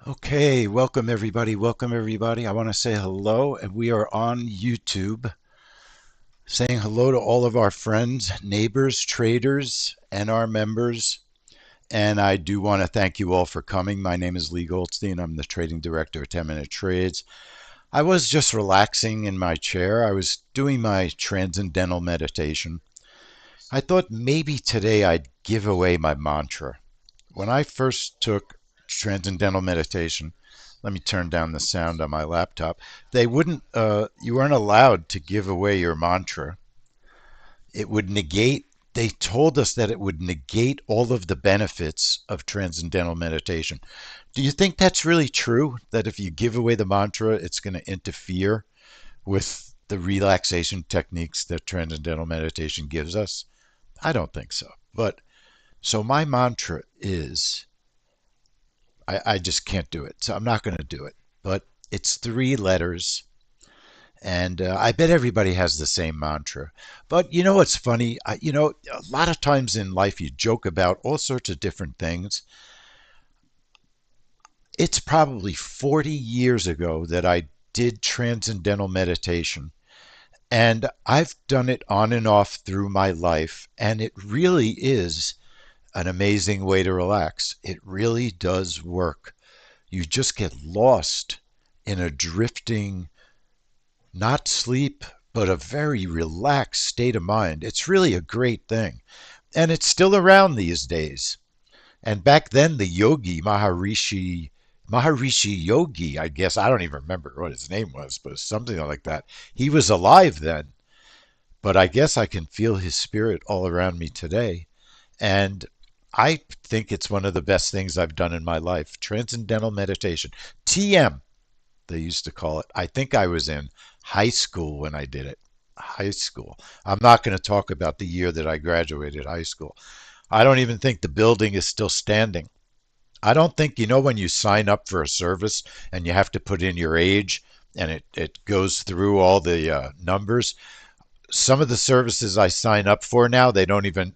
Okay, welcome everybody. Welcome everybody. I want to say hello, and we are on YouTube saying hello to all of our friends, neighbors, traders, and our members. And I do want to thank you all for coming. My name is Lee Goldstein. I'm the trading director at 10 Minute Trades. I was just relaxing in my chair. I was doing my transcendental meditation. I thought maybe today I'd give away my mantra. When I first took transcendental meditation, let me turn down the sound on my laptop. You weren't allowed to give away your mantra. It would negate, they told us that it would negate all of the benefits of transcendental meditation. Do you think that's really true? That if you give away the mantra, it's going to interfere with the relaxation techniques that transcendental meditation gives us? I don't think so. But so my mantra is I just can't do it. So I'm not going to do it. But it's three letters. And I bet everybody has the same mantra. But you know what's funny? A lot of times in life you joke about all sorts of different things. It's probably 40 years ago that I did transcendental meditation. And I've done it on and off through my life. And it really is an amazing way to relax. It really does work. You just get lost in a drifting, not sleep, but a very relaxed state of mind. It's really a great thing. And it's still around these days. And back then, the yogi, Maharishi Yogi, I guess, I don't even remember what his name was, but something like that. He was alive then. But I guess I can feel his spirit all around me today. And I think it's one of the best things I've done in my life. Transcendental meditation. TM, they used to call it. I think I was in high school when I did it. High school. I'm not going to talk about the year that I graduated high school. I don't even think the building is still standing. I don't think, when you sign up for a service and you have to put in your age and it goes through all the numbers. Some of the services I sign up for now, they don't even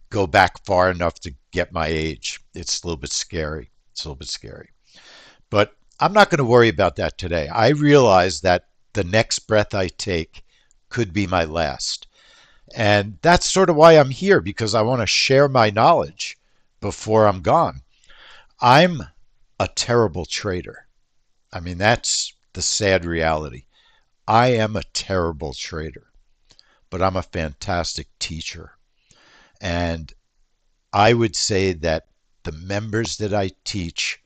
go back far enough to get my age. It's a little bit scary. It's a little bit scary. But I'm not going to worry about that today. I realize that the next breath I take could be my last. And that's sort of why I'm here, because I want to share my knowledge before I'm gone. I'm a terrible trader. I mean, that's the sad reality. I am a terrible trader, but I'm a fantastic teacher. And I would say that the members that I teach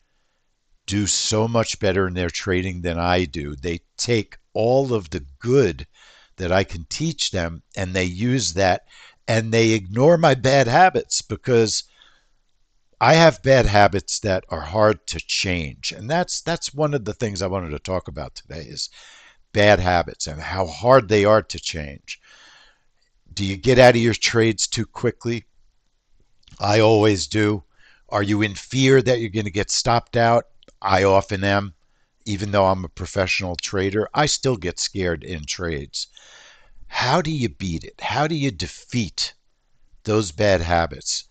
do so much better in their trading than I do. They take all of the good that I can teach them and they use that and they ignore my bad habits because I have bad habits that are hard to change. And that's one of the things I wanted to talk about today is bad habits and how hard they are to change. Do you get out of your trades too quickly? I always do. Are you in fear that you're going to get stopped out? I often am. Even though I'm a professional trader, I still get scared in trades. How do you beat it? How do you defeat those bad habits?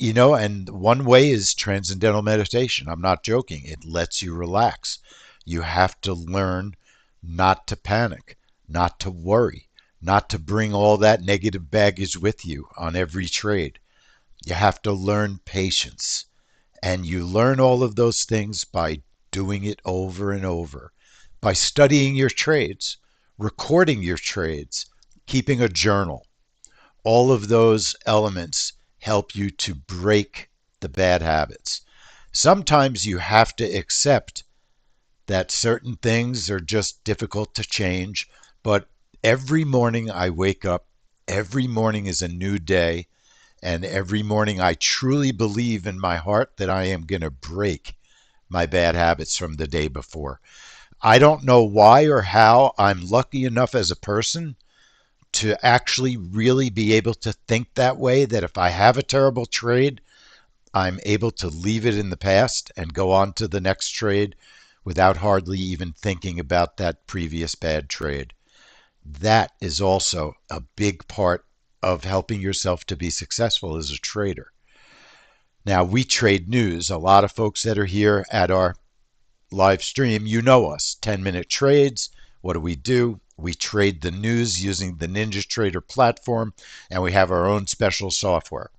And one way is transcendental meditation. I'm not joking. It lets you relax. You have to learn not to panic, not to worry, not to bring all that negative baggage with you on every trade. You have to learn patience. And you learn all of those things by doing it over and over, by studying your trades, recording your trades, keeping a journal. All of those elements help you to break the bad habits. Sometimes you have to accept that certain things are just difficult to change, but every morning I wake up, every morning is a new day, and every morning I truly believe in my heart that I am going to break my bad habits from the day before. I don't know why or how I'm lucky enough as a person to actually really be able to think that way, that if I have a terrible trade, I'm able to leave it in the past and go on to the next trade without hardly even thinking about that previous bad trade. That is also a big part of helping yourself to be successful as a trader. Now, we trade news. A lot of folks that are here at our live stream, you know us. 10-minute trades. What do? We trade the news using the Ninja Trader platform, and we have our own special software.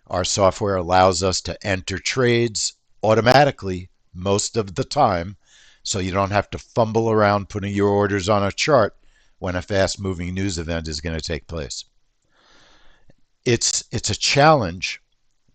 Our software allows us to enter trades automatically most of the time, so you don't have to fumble around putting your orders on a chart when a fast moving news event is going to take place. It's a challenge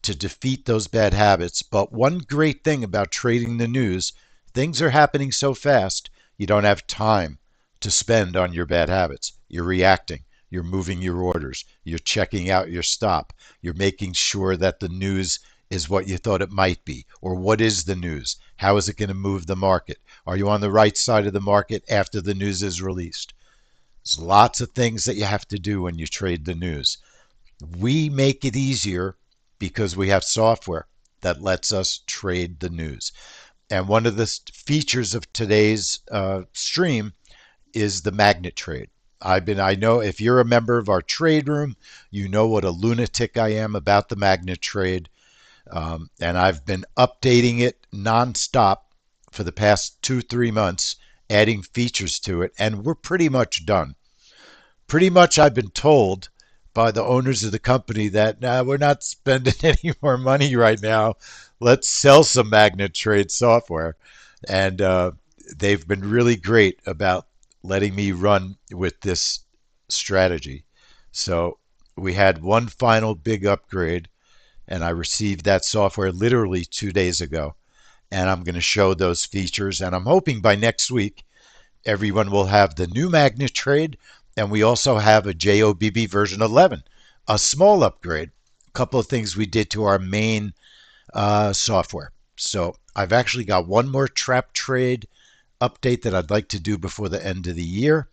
to defeat those bad habits. But one great thing about trading the news, things are happening so fast, you don't have time to spend on your bad habits. You're reacting, you're moving your orders, you're checking out your stop, you're making sure that the news is what you thought it might be. Or what is the news? How is it going to move the market? Are you on the right side of the market after the news is released? There's lots of things that you have to do when you trade the news. We make it easier because we have software that lets us trade the news. And one of the features of today's stream is the magnet trade. I know if you're a member of our trade room, you know what a lunatic I am about the magnet trade. And I've been updating it nonstop for the past 2, 3 months, adding features to it, and we're pretty much done. Pretty much I've been told by the owners of the company that we're not spending any more money right now. Let's sell some magnet trade software. And they've been really great about letting me run with this strategy. So we had one final big upgrade, and I received that software literally 2 days ago. And I'm going to show those features. And I'm hoping by next week, everyone will have the new magnet trade, and we also have a JOBB version 11, a small upgrade. A couple of things we did to our main software. So I've actually got one more trap trade update that I'd like to do before the end of the year.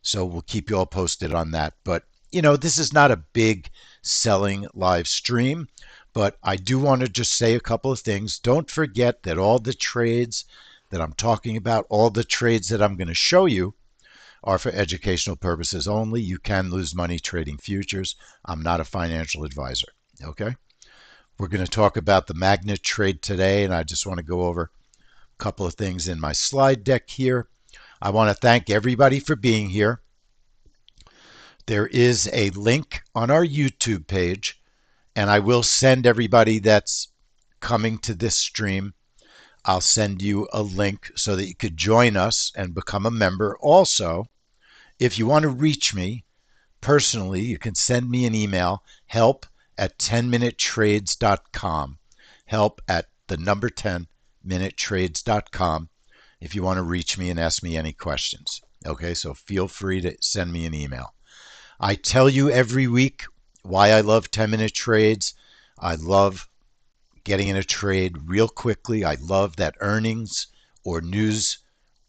So we'll keep you all posted on that. But, this is not a big selling live stream, but I do want to just say a couple of things. Don't forget that all the trades that I'm talking about, all the trades that I'm going to show you, are for educational purposes only. You can lose money trading futures. I'm not a financial advisor. Okay? We're going to talk about the magnet trade today, and I just want to go over a couple of things in my slide deck here. I want to thank everybody for being here. There is a link on our YouTube page, and I will send everybody that's coming to this stream, I'll send you a link so that you could join us and become a member. Also, if you want to reach me personally, you can send me an email, help@10minutetrades.com. Help at the number 10minutetrades.com if you want to reach me and ask me any questions. Okay, so feel free to send me an email. I tell you every week why I love 10-minute trades. I love getting in a trade real quickly. I love that earnings or news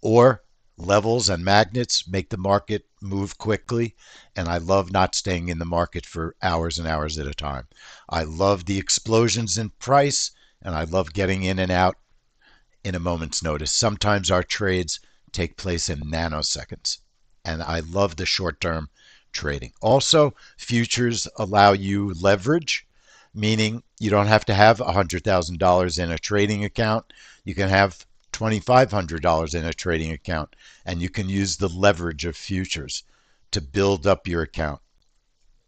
or levels and magnets make the market move quickly, and I love not staying in the market for hours and hours at a time. I love the explosions in price, and I love getting in and out in a moment's notice. Sometimes our trades take place in nanoseconds, and I love the short-term trading. Also, futures allow you leverage, meaning you don't have to have $100,000 in a trading account. You can have $2,500 in a trading account, and you can use the leverage of futures to build up your account.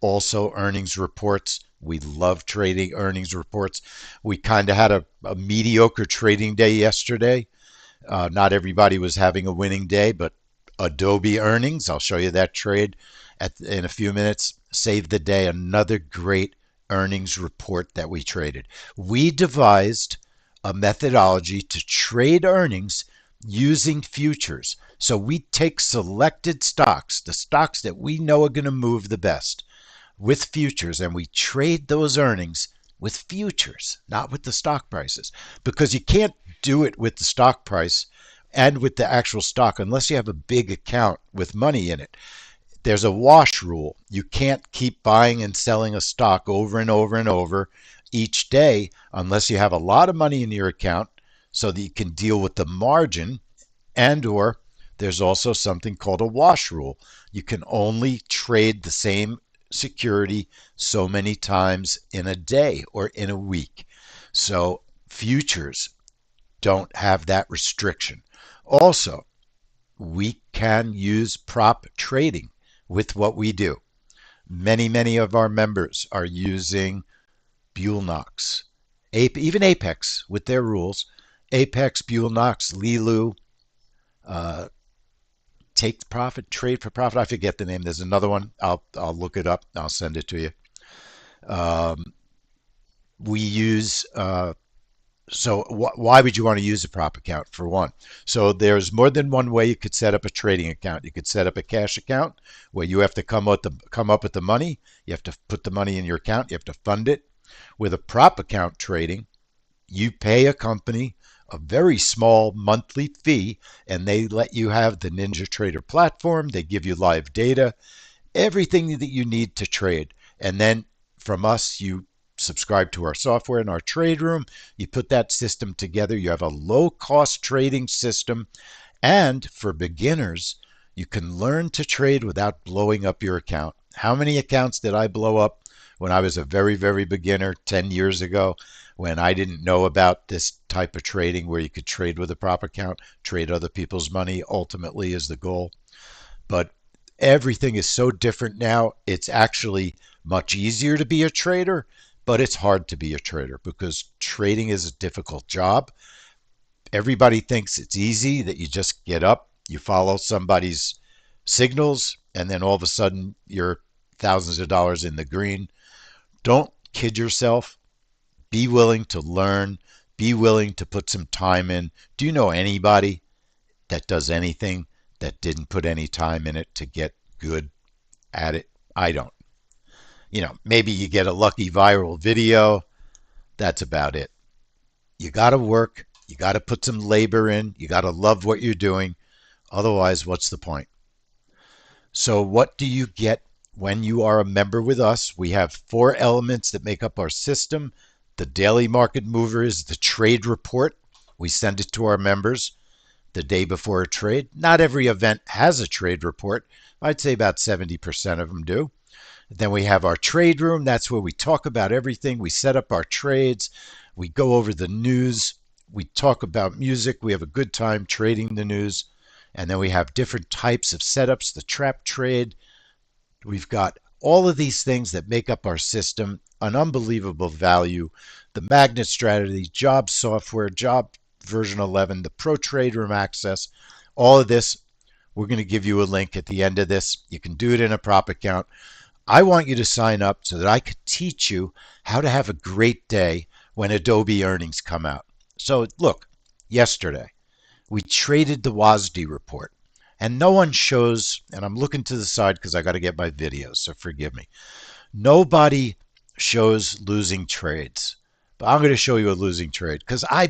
Also, earnings reports. We love trading earnings reports. We kind of had a mediocre trading day yesterday. Not everybody was having a winning day, but Adobe earnings, I'll show you that trade in a few minutes, saved the day. Another great earnings report that we traded. We devised a methodology to trade earnings using futures. So we take selected stocks, the stocks that we know are going to move the best, with futures, and we trade those earnings with futures, not with the stock prices, because you can't do it with the stock price and with the actual stock unless you have a big account with money in it. There's a wash rule. You can't keep buying and selling a stock over and over and over each day unless you have a lot of money in your account so that you can deal with the margin, and or there's also something called a wash rule. You can only trade the same security so many times in a day or in a week. So futures don't have that restriction. Also, we can use prop trading with what we do. Many of our members are using Buell Knox, even Apex with their rules. Apex, Buell Knox, Lilu, uh, Take Profit, Trade for Profit. I forget the name. There's another one. I'll look it up. I'll send it to you. Um, we use so why would you want to use a prop account for one? So there's more than one way you could set up a trading account. You could set up a cash account where you have to come up with the money. You have to put the money in your account. You have to fund it. With a prop account trading, you pay a company a very small monthly fee, and they let you have the Ninja Trader platform. They give you live data, everything that you need to trade. And then from us, you subscribe to our software in our trade room. You put that system together. You have a low cost trading system. And for beginners, you can learn to trade without blowing up your account. How many accounts did I blow up when I was a very beginner 10 years ago, when I didn't know about this type of trading where you could trade with a prop account, trade other people's money ultimately is the goal. But everything is so different now. It's actually much easier to be a trader, but it's hard to be a trader because trading is a difficult job. Everybody thinks it's easy, that you just get up, you follow somebody's signals, and then all of a sudden you're thousands of dollars in the green. Don't kid yourself. Be willing to learn. Be willing to put some time in. Do you know anybody that does anything that didn't put any time in it to get good at it? I don't. Maybe you get a lucky viral video. That's about it. You got to work. You got to put some labor in. You got to love what you're doing. Otherwise, what's the point? So, what do you get when you are a member with us? We have four elements that make up our system. The daily market mover is the trade report. We send it to our members the day before a trade. Not every event has a trade report. I'd say about 70% of them do. Then we have our trade room. That's where we talk about everything. We set up our trades. We go over the news. We talk about music. We have a good time trading the news. And then we have different types of setups, the trap trade. We've got all of these things that make up our system, an unbelievable value. The magnet strategy, job software, job version 11, the pro trade room access, all of this. We're going to give you a link at the end of this. You can do it in a prop account. I want you to sign up so that I could teach you how to have a great day when Adobe earnings come out. So look, yesterday we traded the WASD report, and no one shows, and I'm looking to the side because I got to get my videos, so forgive me. Nobody shows losing trades, but I'm going to show you a losing trade because I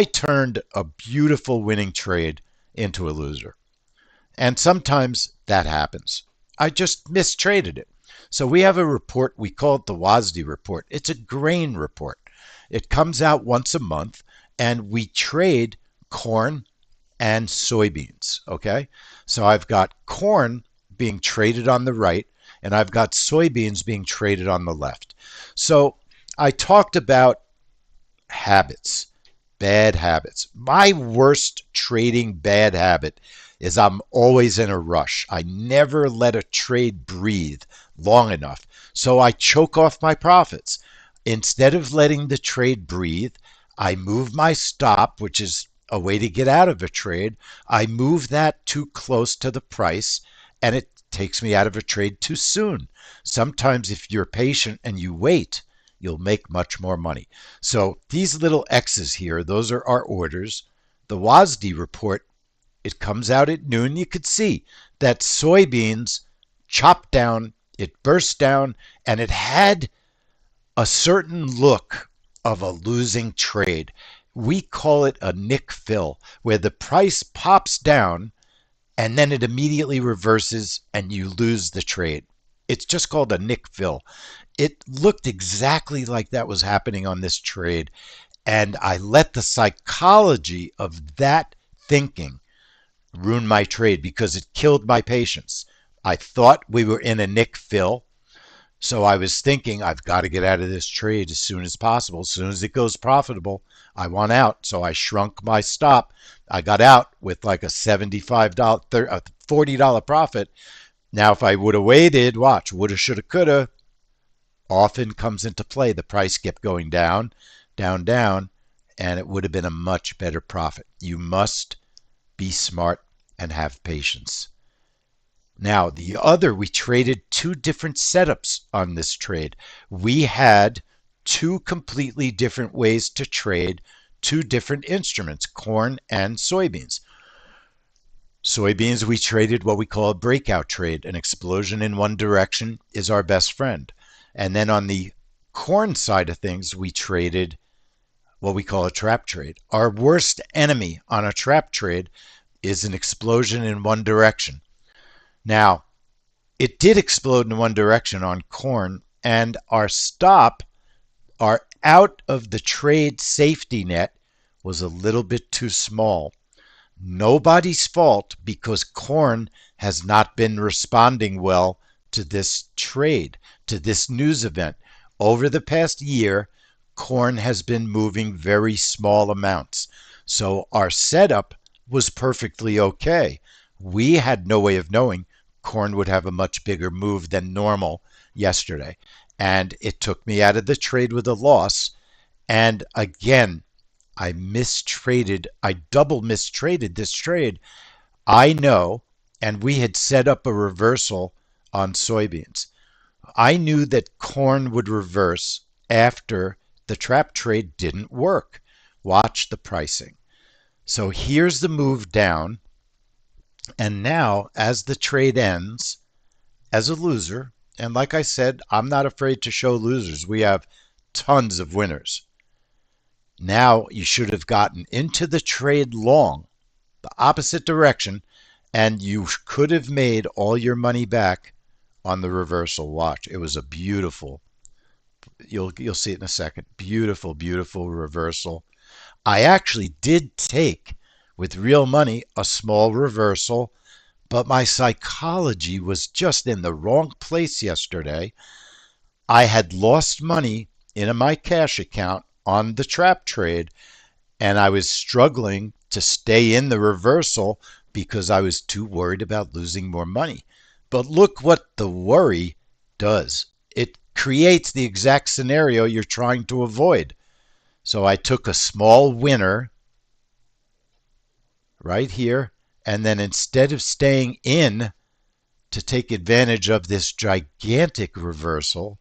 turned a beautiful winning trade into a loser. And sometimes that happens. I just mistraded it. So we have a report, we call it the WASD report. It's a grain report. It comes out once a month, and we trade corn and soybeans. Okay. So I've got corn being traded on the right, and I've got soybeans being traded on the left. So I talked about habits, bad habits. My worst trading bad habit is I'm always in a rush. I never let a trade breathe long enough. So I choke off my profits. Instead of letting the trade breathe, I move my stop, which is a way to get out of a trade. I move that too close to the price, and it takes me out of a trade too soon. Sometimes if you're patient and you wait, you'll make much more money. So these little X's here, those are our orders. The WASD report, it comes out at noon. You could see that soybeans chopped down, it burst down, and it had a certain look of a losing trade. We call it a nick fill, where the price pops down and then it immediately reverses and you lose the trade. It's just called a nick fill. It looked exactly like that was happening on this trade, and I let the psychology of that thinking ruin my trade because it killed my patience. I thought we were in a nick fill. So I was thinking, I've got to get out of this trade as soon as possible. As soon as it goes profitable, I want out. So I shrunk my stop. I got out with like a $75, $40 profit. Now, if I would have waited, watch, woulda, shoulda, coulda, often comes into play. The price kept going down, down, down, and it would have been a much better profit. You must be smart and have patience. Now, the other, we traded two different setups on this trade. We had two completely different ways to trade two different instruments, corn and soybeans. Soybeans, we traded what we call a breakout trade. An explosion in one direction is our best friend. And then on the corn side of things, we traded what we call a trap trade. Our worst enemy on a trap trade is an explosion in one direction. Now, it did explode in one direction on corn, and our stop, our out of the trade safety net, was a little bit too small. Nobody's fault because corn has not been responding well to this trade, to this news event. Over the past year, corn has been moving very small amounts. So our setup was perfectly okay. We had no way of knowing corn would have a much bigger move than normal yesterday. And it took me out of the trade with a loss. And again, I mistraded, I double mistraded this trade. I know, and we had set up a reversal on soybeans. I knew that corn would reverse after the trap trade didn't work. Watch the pricing. So here's the move down. And now, as the trade ends, as a loser, and like I said, I'm not afraid to show losers. We have tons of winners. Now you should have gotten into the trade long, the opposite direction, and you could have made all your money back on the reversal. Watch. It was a beautiful, you'll see it in a second. Beautiful, beautiful reversal. I actually did take with real money a small reversal, but my psychology was just in the wrong place yesterday. I had lost money in my cash account on the trap trade, and I was struggling to stay in the reversal because I was too worried about losing more money. But look what the worry does. It creates the exact scenario you're trying to avoid. So I took a small winner right here, and then instead of staying in to take advantage of this gigantic reversal,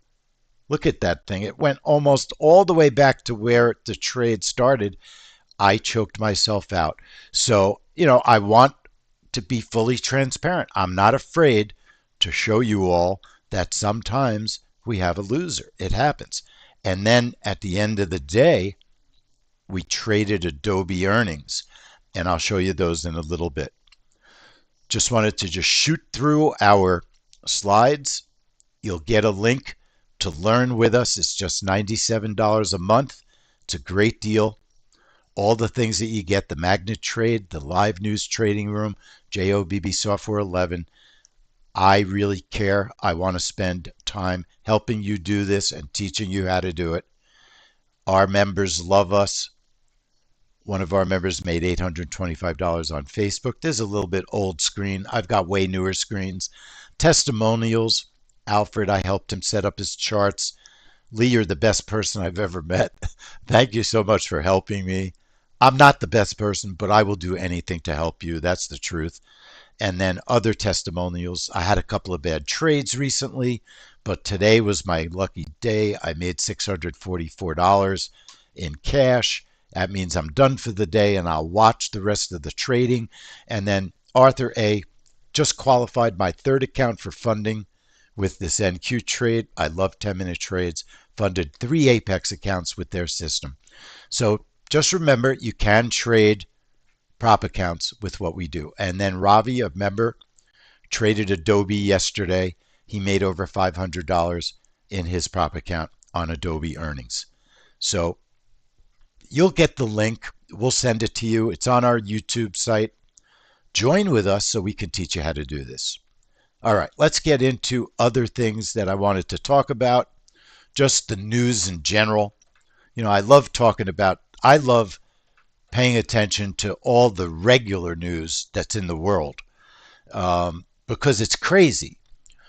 look at that thing. It went almost all the way back to where the trade started. I choked myself out. So, I want to be fully transparent. I'm not afraid to show you all that sometimes we have a loser. It happens. And then at the end of the day, we traded Adobe earnings. And I'll show you those in a little bit. Just wanted to just shoot through our slides. You'll get a link to learn with us. It's just $97 a month. It's a great deal. All the things that you get, the Magnet Trade, the live news trading room, JOBB Software 11. I really care. I want to spend time helping you do this and teaching you how to do it. Our members love us. One of our members made $825 on Facebook. There's a little bit old screen. I've got way newer screens. Testimonials. Alfred, I helped him set up his charts. Lee, you're the best person I've ever met. Thank you so much for helping me. I'm not the best person, but I will do anything to help you. That's the truth. And then other testimonials. I had a couple of bad trades recently, but today was my lucky day. I made $644 in cash. That means I'm done for the day and I'll watch the rest of the trading. And then Arthur A. just qualified my third account for funding with this NQ trade. I love 10-minute trades. Funded 3 Apex accounts with their system. So just remember, you can trade prop accounts with what we do. And then Ravi, a member, traded Adobe yesterday. He made over $500 in his prop account on Adobe earnings. So you'll get the link. We'll send it to you. It's on our YouTube site. Join with us so we can teach you how to do this. All right, let's get into other things that I wanted to talk about, just the news in general. I love paying attention to all the regular news that's in the world because it's crazy.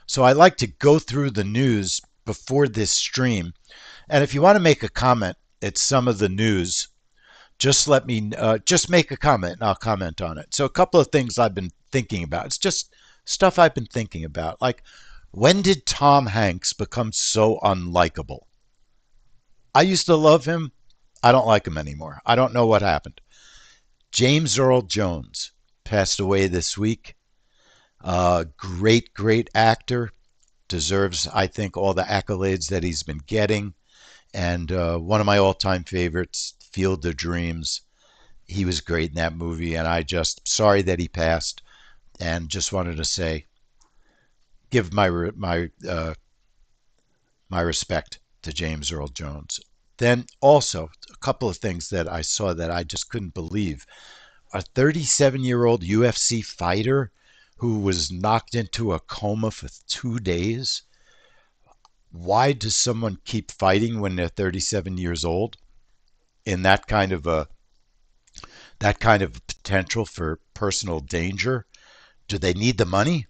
So I like to go through the news before this stream. And if you want to make a comment at some of the news, just make a comment and I'll comment on it. So a couple of things I've been thinking about. It's just stuff I've been thinking about. Like, when did Tom Hanks become so unlikable? I used to love him. I don't like him anymore. I don't know what happened. James Earl Jones passed away this week. Great, great actor. Deserves, I think, all the accolades that he's been getting. And one of my all time favorites, Field of Dreams. He was great in that movie, and I just sorry that he passed, and just wanted to say, give my respect to James Earl Jones. Then also a couple of things that I saw that I just couldn't believe. A 37-year-old UFC fighter who was knocked into a coma for 2 days. Why does someone keep fighting when they're 37 years old in that kind of potential for personal danger? Do they need the money?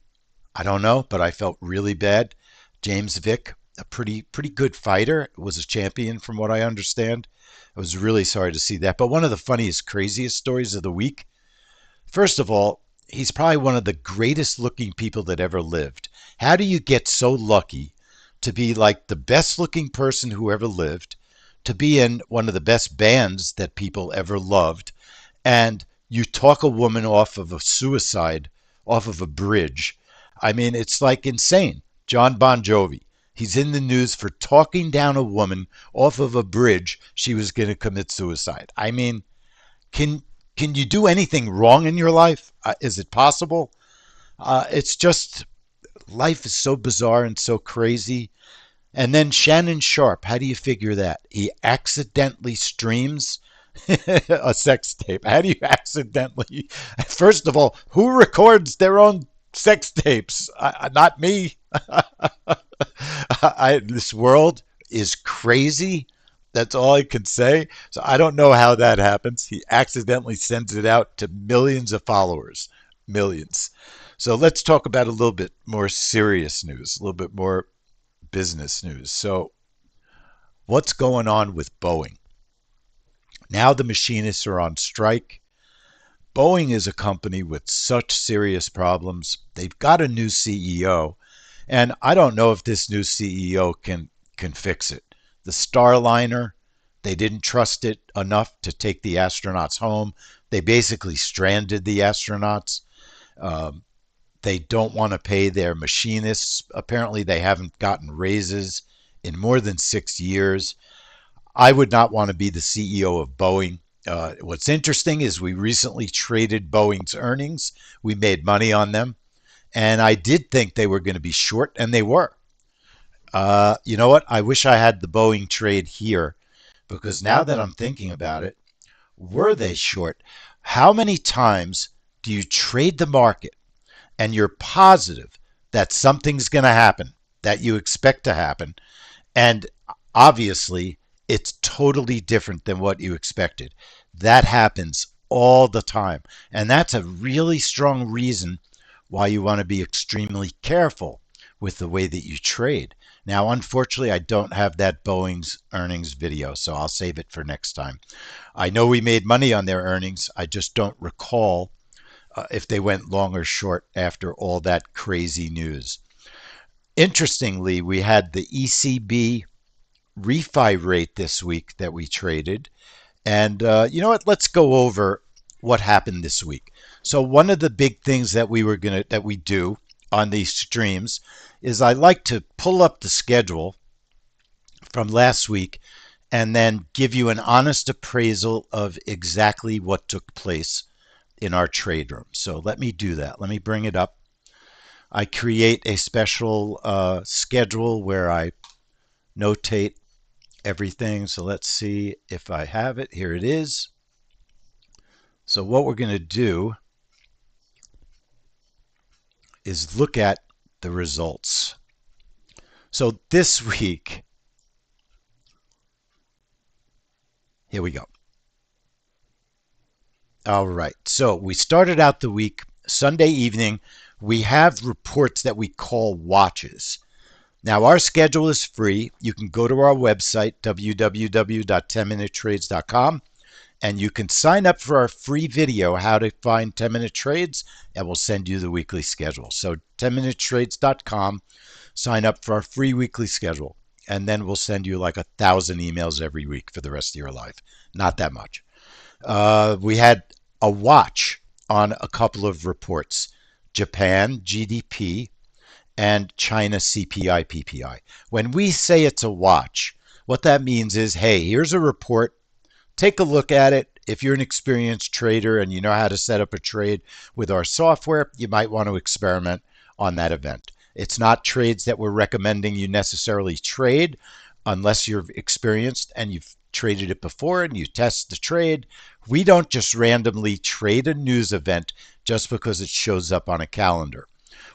I don't know, but I felt really bad. James Vick, a pretty good fighter, was a champion from what I understand. I was really sorry to see that. But one of the funniest, craziest stories of the week. First of all, he's probably one of the greatest looking people that ever lived. How do you get so lucky to be like the best looking person who ever lived, to be in one of the best bands that people ever loved, and you talk a woman off of a suicide, off of a bridge? I mean, it's like insane. John Bon Jovi. He's in the news for talking down a woman off of a bridge. She was going to commit suicide. I mean, can can you do anything wrong in your life? Is it possible? It's just life is so bizarre and so crazy. And then Shannon Sharp, how do you figure that? He accidentally streams a sex tape. How do you accidentally? First of all, who records their own sex tapes? Not me. This world is crazy. That's all I can say. So I don't know how that happens. He accidentally sends it out to millions of followers. Millions. So let's talk about a little bit more serious news, a little bit more business news. So, what's going on with Boeing? Now the machinists are on strike. Boeing is a company with such serious problems. They've got a new CEO, and I don't know if this new CEO can fix it. The Starliner, they didn't trust it enough to take the astronauts home. They basically stranded the astronauts. Um, they don't want to pay their machinists. Apparently, they haven't gotten raises in more than 6 years. I would not want to be the CEO of Boeing. What's interesting is we recently traded Boeing's earnings. We made money on them. And I did think they were going to be short, and they were. You know what? I wish I had the Boeing trade here because now that I'm thinking about it, were they short? How many times do you trade the market and you're positive that something's going to happen, that you expect to happen, and obviously it's totally different than what you expected? That happens all the time. And that's a really strong reason why you want to be extremely careful with the way that you trade. Now, unfortunately, I don't have that Boeing's earnings video, so I'll save it for next time. I know we made money on their earnings. I just don't recall if they went long or short after all that crazy news. Interestingly, we had the ECB refi rate this week that we traded. And you know what? Let's go over what happened this week. So one of the big things that we do on these streams is I like to pull up the schedule from last week and then give you an honest appraisal of exactly what took place in our trade room. So let me do that. Let me bring it up. I create a special schedule where I notate everything. So let's see if I have it. Here it is. So what we're going to do is look at the results. So this week, here we go. All right. So we started out the week Sunday evening. We have reports that we call watches. Now, our schedule is free. You can go to our website, www.10minutetrades.com, and you can sign up for our free video, How to Find 10-Minute Trades, and we'll send you the weekly schedule. So 10minutetrades.com, sign up for our free weekly schedule, and then we'll send you like 1,000 emails every week for the rest of your life. Not that much. We had a watch on a couple of reports: Japan GDP and China CPI PPI. When we say it's a watch, what that means is, hey, here's a report. Take a look at it. If you're an experienced trader and you know how to set up a trade with our software, you might want to experiment on that event. It's not trades that we're recommending you necessarily trade unless you're experienced and you've traded it before and you test the trade. We don't just randomly trade a news event just because it shows up on a calendar.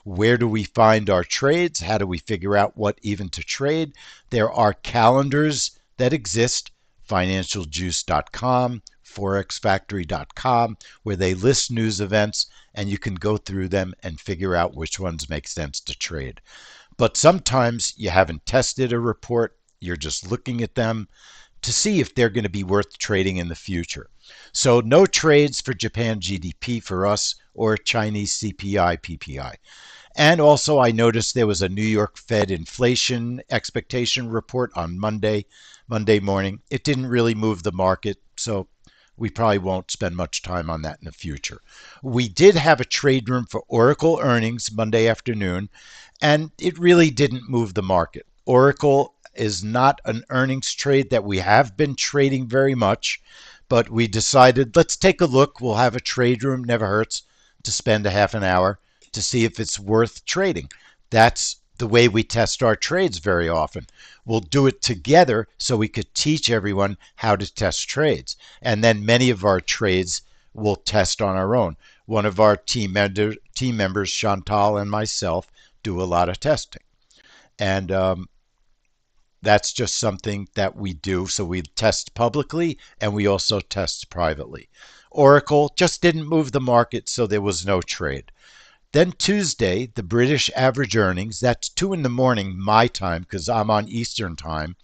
Where do we find our trades? How do we figure out what even to trade? There are calendars that exist: financialjuice.com, forexfactory.com, where they list news events, and you can go through them and figure out which ones make sense to trade. But sometimes you haven't tested a report, you're just looking at them to see if they're going to be worth trading in the future. So no trades for Japan GDP for us, or Chinese CPI PPI. And also, I noticed there was a New York Fed inflation expectation report on Monday morning. It didn't really move the market, so we probably won't spend much time on that in the future. We did have a trade room for Oracle earnings Monday afternoon, and it really didn't move the market. Oracle is not an earnings trade that we have been trading very much, but we decided, let's take a look. We'll have a trade room. Never hurts to spend a half an hour to see if it's worth trading. That's the way we test our trades very often. We'll do it together so we could teach everyone how to test trades. And then many of our trades we'll test on our own. One of our team members, Chantal, and myself do a lot of testing. And that's just something that we do. So we test publicly and we also test privately. Oracle just didn't move the market, so there was no trade. Then Tuesday, the British average earnings, that's 2 in the morning my time because I'm on Eastern time.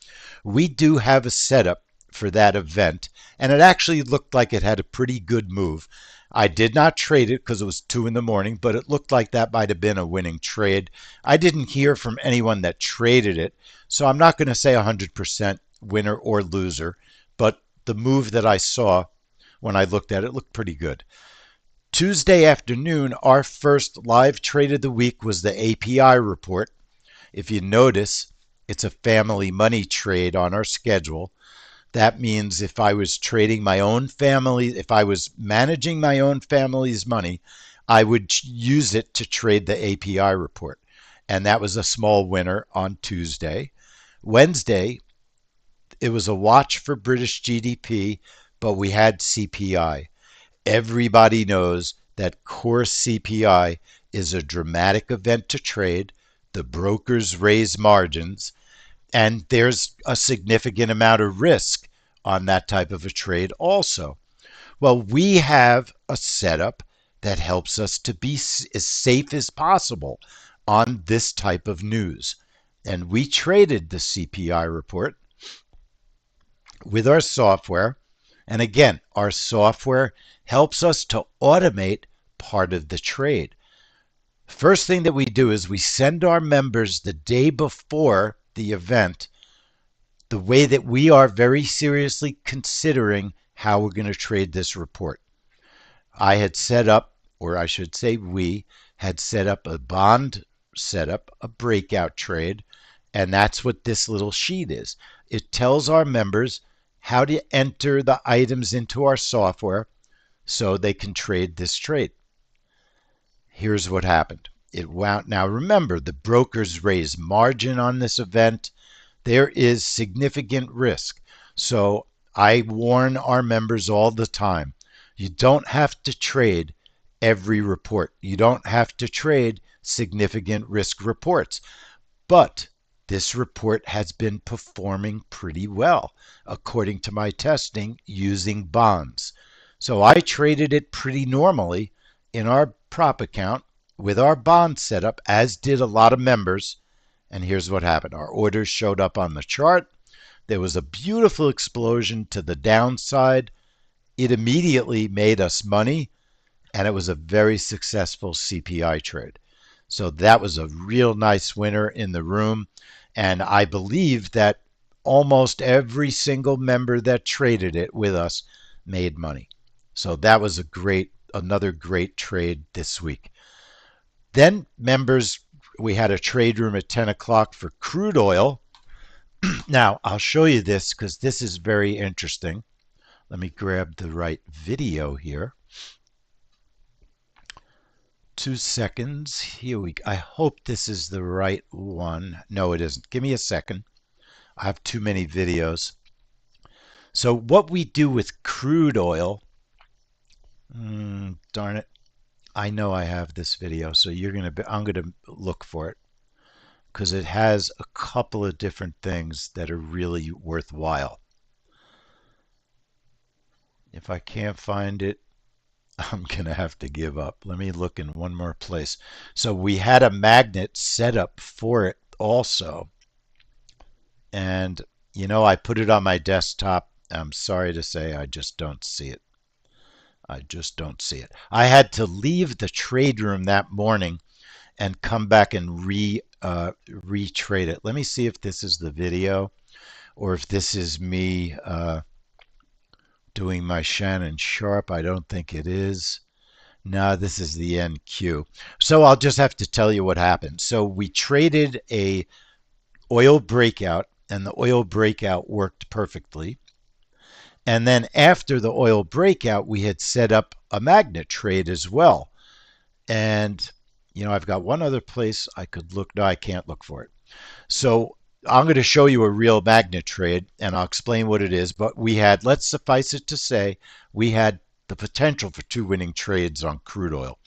We do have a setup for that event, and it actually looked like it had a pretty good move. I did not trade it because it was 2 in the morning, but it looked like that might have been a winning trade. I didn't hear from anyone that traded it, so I'm not going to say 100% winner or loser, but the move that I saw when I looked at it looked pretty good. Tuesday afternoon, our first live trade of the week was the API report. If you notice, it's a family money trade on our schedule. That means if I was trading my own family, if I was managing my own family's money, I would use it to trade the API report. And that was a small winner on Tuesday. Wednesday, it was a watch for British GDP, but we had CPI. Everybody knows that core CPI is a dramatic event to trade. The brokers raise margins, and there's a significant amount of risk on that type of a trade also. Well, we have a setup that helps us to be as safe as possible on this type of news. And we traded the CPI report with our software. And again, our software helps us to automate part of the trade. First thing that we do is we send our members the day before the event the way that we are very seriously considering how we're going to trade this report. I had set up, or I should say we had set up a bond setup, a breakout trade, and that's what this little sheet is. It tells our members how to enter the items into our software so they can trade this trade. Here's what happened. It wound. Now remember, the brokers raise margin on this event. There is significant risk. So I warn our members all the time. You don't have to trade every report. You don't have to trade significant risk reports. But this report has been performing pretty well, according to my testing, using bonds. So I traded it pretty normally in our prop account with our bond setup, as did a lot of members. And here's what happened. Our orders showed up on the chart. There was a beautiful explosion to the downside. It immediately made us money, and it was a very successful CPI trade. So that was a real nice winner in the room. And I believe that almost every single member that traded it with us made money. So that was another great trade this week. Then members, we had a trade room at 10 o'clock for crude oil. Now, I'll show you this because this is very interesting. Let me grab the right video here. 2 seconds. Here we go. I hope this is the right one. No, it isn't. Give me a second. I have too many videos. So what we do with crude oil, darn it. I know I have this video, so I'm gonna look for it because it has a couple of different things that are really worthwhile. If I can't find it, I'm gonna have to give up. Let me look in one more place. So we had a magnet set up for it also. And I put it on my desktop. I'm sorry to say I just don't see it. I just don't see it. I had to leave the trade room that morning and come back and retrade it. Let me see if this is the video or if this is me doing my Shannon Sharp. I don't think it is. No, this is the NQ. So I'll just have to tell you what happened. So we traded a oil breakout, and the oil breakout worked perfectly. And then after the oil breakout, we had set up a magnet trade as well. And, I've got one other place I could look. No, I can't look for it. So I'm going to show you a real magnet trade, and I'll explain what it is. But let's suffice it to say, we had the potential for two winning trades on crude oil.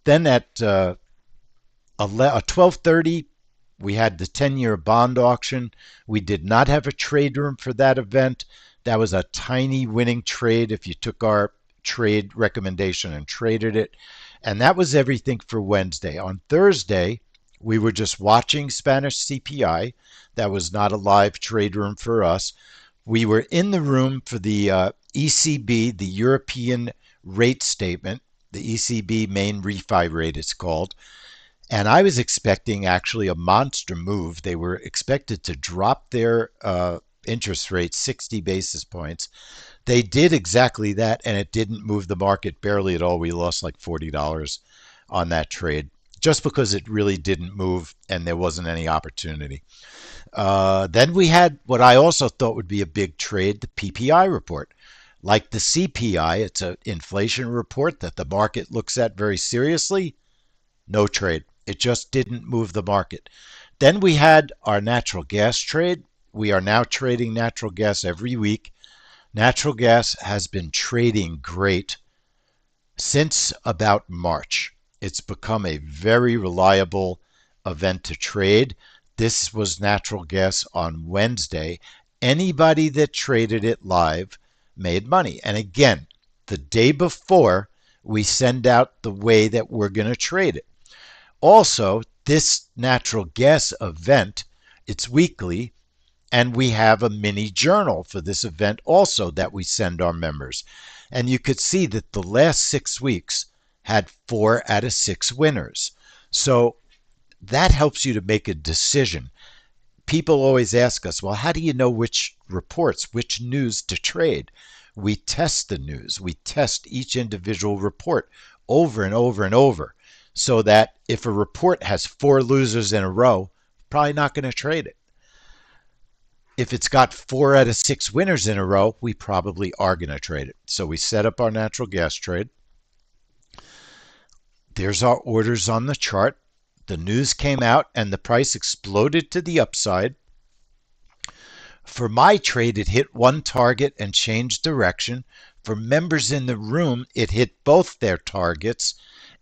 Then at 12:30, we had the 10-year bond auction. We did not have a trade room for that event. That was a tiny winning trade if you took our trade recommendation and traded it. And that was everything for Wednesday. On Thursday, we were just watching Spanish CPI. That was not a live trade room for us. We were in the room for the ECB, the European rate statement, the ECB main refi rate it's called. And I was expecting actually a monster move. They were expected to drop their interest rate 60 basis points. They did exactly that, and it didn't move the market barely at all. We lost like $40 on that trade just because it really didn't move and there wasn't any opportunity. Then we had what I also thought would be a big trade, the PPI report. Like the CPI, it's an inflation report that the market looks at very seriously. No trade. It just didn't move the market. Then we had our natural gas trade. We are now trading natural gas every week. Natural gas has been trading great since about March. It's become a very reliable event to trade. This was natural gas on Wednesday. Anybody that traded it live made money. And again, the day before, we send out the way that we're going to trade it. Also, this natural gas event, it's weekly, and we have a mini journal for this event also that we send our members. And you could see that the last 6 weeks had 4 out of 6 winners. So that helps you to make a decision. People always ask us, well, how do you know which reports, which news to trade? We test the news. We test each individual report over and over and over, so that if a report has 4 losers in a row, probably not going to trade it. If it's got 4 out of 6 winners in a row, we probably are going to trade it. So we set up our natural gas trade. There's our orders on the chart. The news came out and the price exploded to the upside. For my trade, it hit one target and changed direction. For members in the room, it hit both their targets.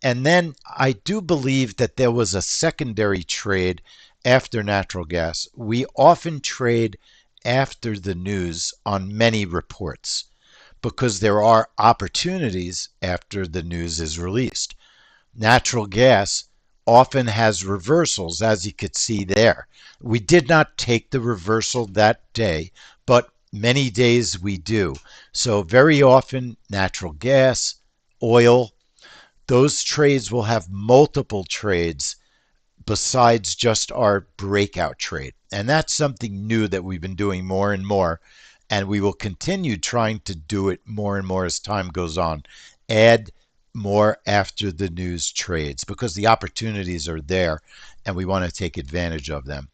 And then I do believe that there was a secondary trade after natural gas. We often trade after the news on many reports because there are opportunities after the news is released. Natural gas often has reversals, as you could see there. We did not take the reversal that day, but many days we do. So, very often, natural gas, oil, those trades will have multiple trades besides just our breakout trade. And that's something new that we've been doing more and more. And we will continue trying to do it more and more as time goes on. Add more after the news trades because the opportunities are there and we want to take advantage of them.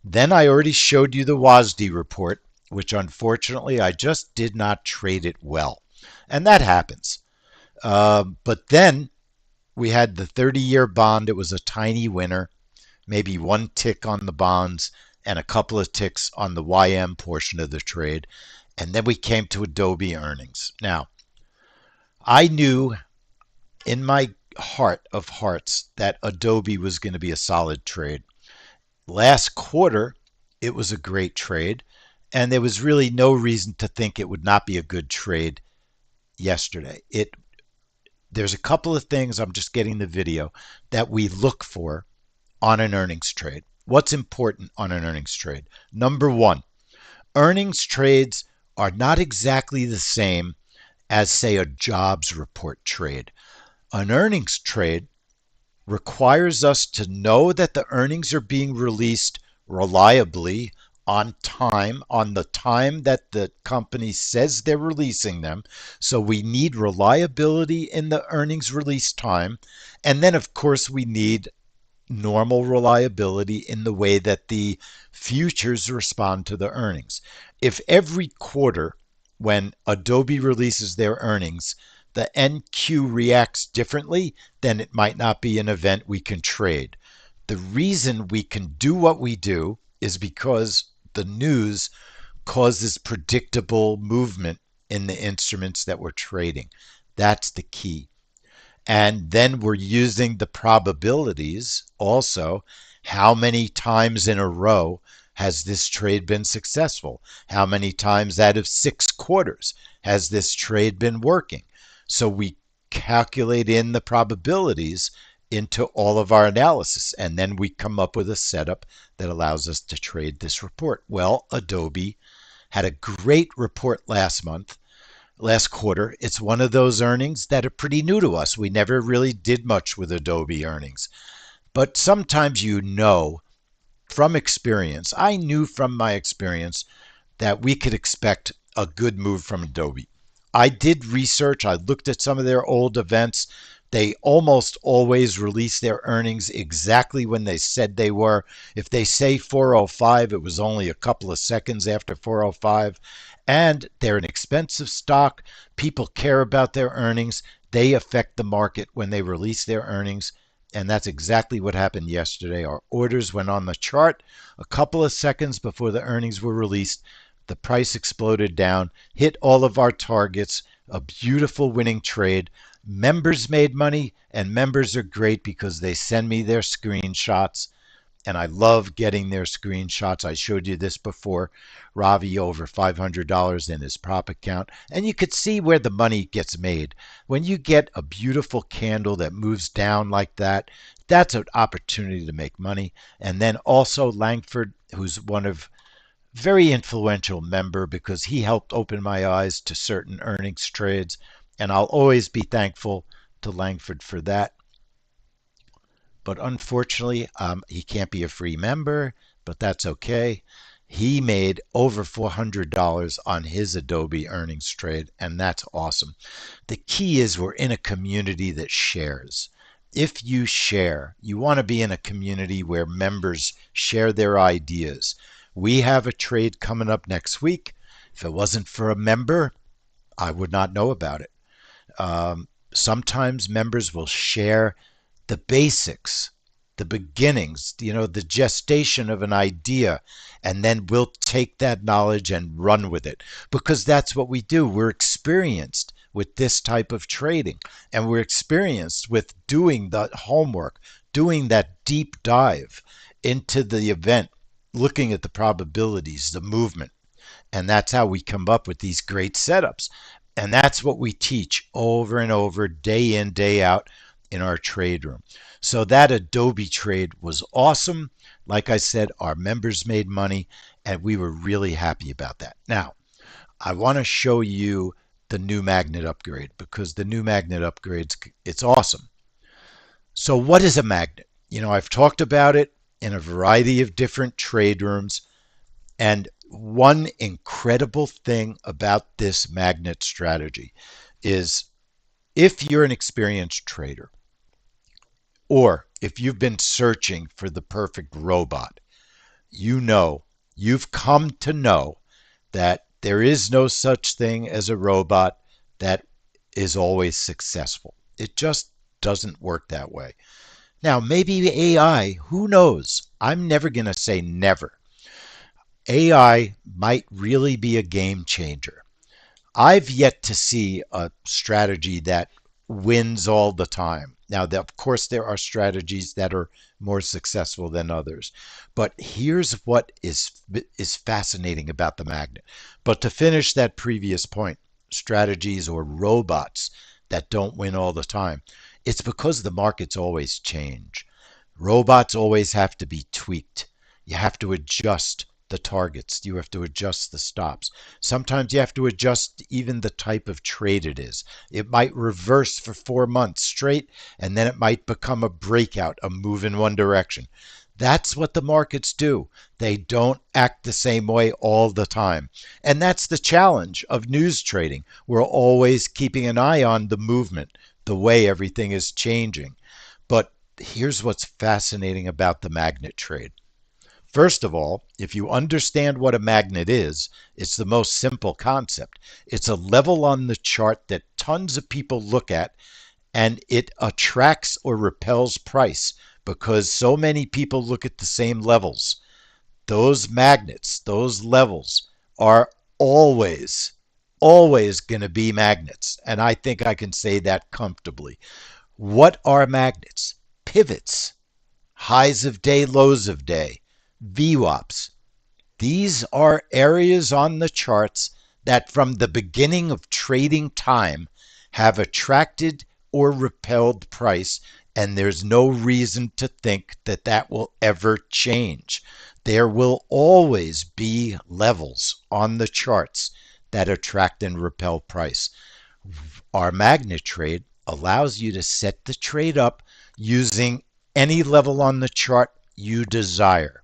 Then I already showed you the WASD report, which unfortunately I just did not trade it well. And that happens. But then we had the 30-year bond. It was a tiny winner, maybe one tick on the bonds and a couple of ticks on the YM portion of the trade. And then we came to Adobe earnings. Now, I knew in my heart of hearts that Adobe was going to be a solid trade. Last quarter, it was a great trade, and there was really no reason to think it would not be a good trade yesterday. There's a couple of things, I'm just getting the video, that we look for on an earnings trade. What's important on an earnings trade? Number one, earnings trades are not exactly the same as, say, a jobs report trade. An earnings trade requires us to know that the earnings are being released reliably on time, on the time that the company says they're releasing them. So we need reliability in the earnings release time. And then, of course, we need normal reliability in the way that the futures respond to the earnings. If every quarter, when Adobe releases their earnings, the NQ reacts differently, then it might not be an event we can trade. The reason we can do what we do is because the news causes predictable movement in the instruments that we're trading. That's the key. And then we're using the probabilities also. How many times in a row has this trade been successful? How many times out of 6 quarters has this trade been working? So we calculate in the probabilities into all of our analysis, and then we come up with a setup that allows us to trade this report. Well, Adobe had a great report last quarter. It's one of those earnings that are pretty new to us. We never really did much with Adobe earnings. But sometimes from experience, I knew from my experience that we could expect a good move from Adobe. I did research. I looked at some of their old events. They almost always release their earnings exactly when they said they were. If they say 405, it was only a couple of seconds after 405. And they're an expensive stock. People care about their earnings. They affect the market when they release their earnings. And that's exactly what happened yesterday. Our orders went on the chart a couple of seconds before the earnings were released. The price exploded down, hit all of our targets, a beautiful winning trade. Members made money, and members are great because they send me their screenshots, and I love getting their screenshots. I showed you this before. Ravi over $500 in his prop account, and you could see where the money gets made. When you get a beautiful candle that moves down like that, that's an opportunity to make money. And then also Langford, who's one of very influential member because he helped open my eyes to certain earnings trades, and I'll always be thankful to Langford for that. But unfortunately, he can't be a free member, but that's okay. He made over $400 on his Adobe earnings trade, and that's awesome. The key is we're in a community that shares. If you share, you want to be in a community where members share their ideas. We have a trade coming up next week. If it wasn't for a member, I would not know about it. Sometimes members will share the basics the beginnings, the gestation of an idea, and then we'll take that knowledge and run with it because that's what we do. We're experienced with this type of trading, and we're experienced with doing the homework, doing that deep dive into the event, looking at the probabilities, the movement. And that's how we come up with these great setups. And that's what we teach over and over, day in, day out in our trade room. So that Adobe trade was awesome. Like I said, our members made money, and we were really happy about that. Now, I want to show you the new magnet upgrade because the new magnet upgrades, it's awesome. So what is a magnet? I've talked about it in a variety of different trade rooms. And one incredible thing about this magnet strategy is if you're an experienced trader or if you've been searching for the perfect robot, you know, you've come to know that there is no such thing as a robot that is always successful. It just doesn't work that way. Now, maybe AI, who knows? I'm never going to say never. AI might really be a game changer. I've yet to see a strategy that wins all the time. Now, of course, there are strategies that are more successful than others, but here's what is fascinating about the magnet. But to finish that previous point, strategies or robots that don't win all the time, it's because the markets always change. Robots always have to be tweaked. You have to adjust the targets. You have to adjust the stops. Sometimes you have to adjust even the type of trade it is. It might reverse for 4 months straight, and then it might become a breakout, a move in one direction. That's what the markets do. They don't act the same way all the time. And that's the challenge of news trading. We're always keeping an eye on the movement, the way everything is changing. But here's what's fascinating about the magnet trade. First of all, if you understand what a magnet is, it's the most simple concept. It's a level on the chart that tons of people look at, and it attracts or repels price because so many people look at the same levels. Those magnets, those levels are always, always going to be magnets. And I think I can say that comfortably. What are magnets? Pivots, highs of day, lows of day, VWAPs. These are areas on the charts that from the beginning of trading time have attracted or repelled price, and there's no reason to think that that will ever change. There will always be levels on the charts that attract and repel price. Our magnet trade allows you to set the trade up using any level on the chart you desire.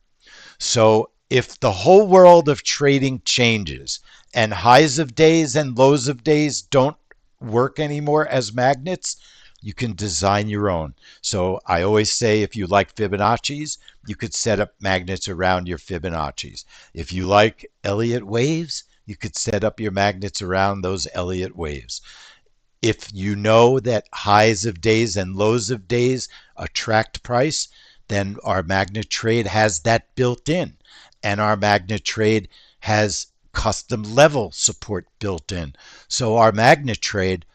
So if the whole world of trading changes and highs of days and lows of days don't work anymore as magnets, you can design your own. So I always say if you like Fibonacci's, you could set up magnets around your Fibonacci's. If you like Elliott waves, you could set up your magnets around those Elliott waves. If you know that highs of days and lows of days attract price, then our magnet trade has that built in. And our magnet trade has custom level support built in. So our magnet trade,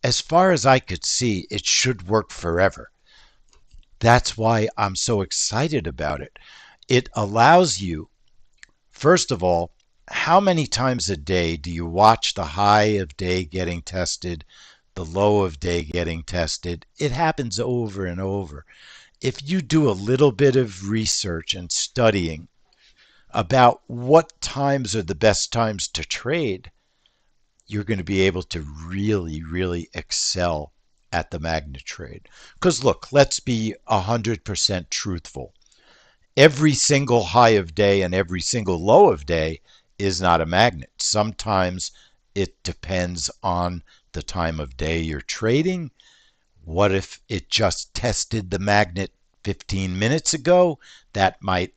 as far as I could see, it should work forever. That's why I'm so excited about it. It allows you, first of all, how many times a day do you watch the high of day getting tested, the low of day getting tested? It happens over and over. If you do a little bit of research and studying about what times are the best times to trade, you're going to be able to really, really excel at the magnet trade. Because look, let's be 100% truthful. Every single high of day and every single low of day is not a magnet. Sometimes it depends on the time of day you're trading. What if it just tested the magnet 15 minutes ago? That might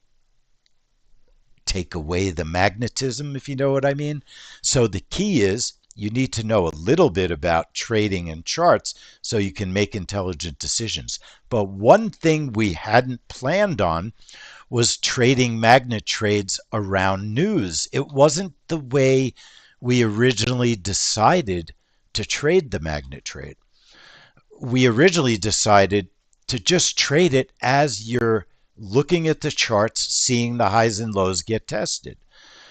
take away the magnetism, if you know what I mean. So the key is you need to know a little bit about trading and charts so you can make intelligent decisions. But one thing we hadn't planned on was trading magnet trades around news. It wasn't the way we originally decided to trade the magnet trade. We originally decided to just trade it as you're looking at the charts, seeing the highs and lows get tested.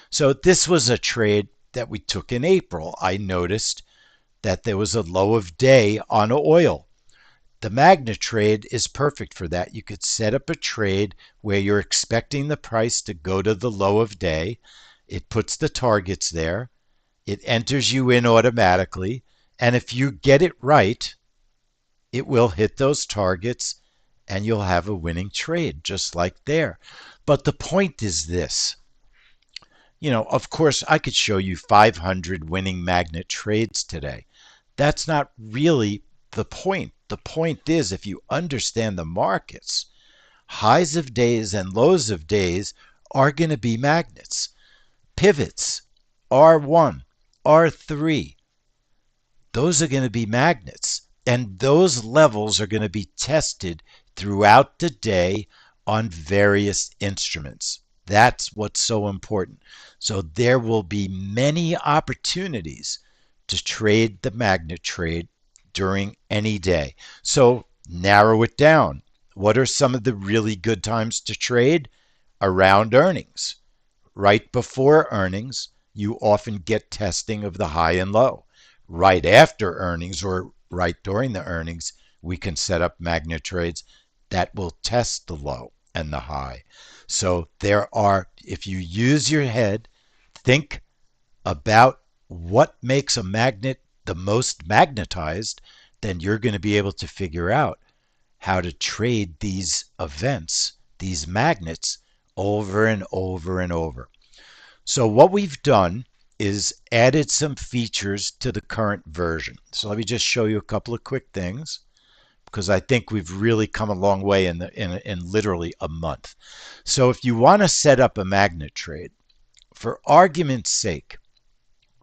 So this was a trade that we took in April. I noticed that there was a low of day on oil. The magnet trade is perfect for that. You could set up a trade where you're expecting the price to go to the low of day. It puts the targets there. It enters you in automatically. And if you get it right, it will hit those targets and you'll have a winning trade just like there. But the point is this. Of course, I could show you 500 winning magnet trades today. That's not really the point. The point is, if you understand the markets, highs of days and lows of days are going to be magnets. Pivots, R1, R3, those are going to be magnets. And those levels are going to be tested throughout the day on various instruments. That's what's so important. So there will be many opportunities to trade the magnet trade during any day. So narrow it down. What are some of the really good times to trade? Around earnings. Right before earnings, you often get testing of the high and low. Right after earnings or right during the earnings, we can set up magnet trades that will test the low and the high. So if you use your head, think about what makes a magnet the most magnetized, then you're going to be able to figure out how to trade these events, these magnets, over and over and over. So what we've done is added some features to the current version. So let me just show you a couple of quick things because I think we've really come a long way in literally a month. So if you want to set up a magnet trade, for argument's sake,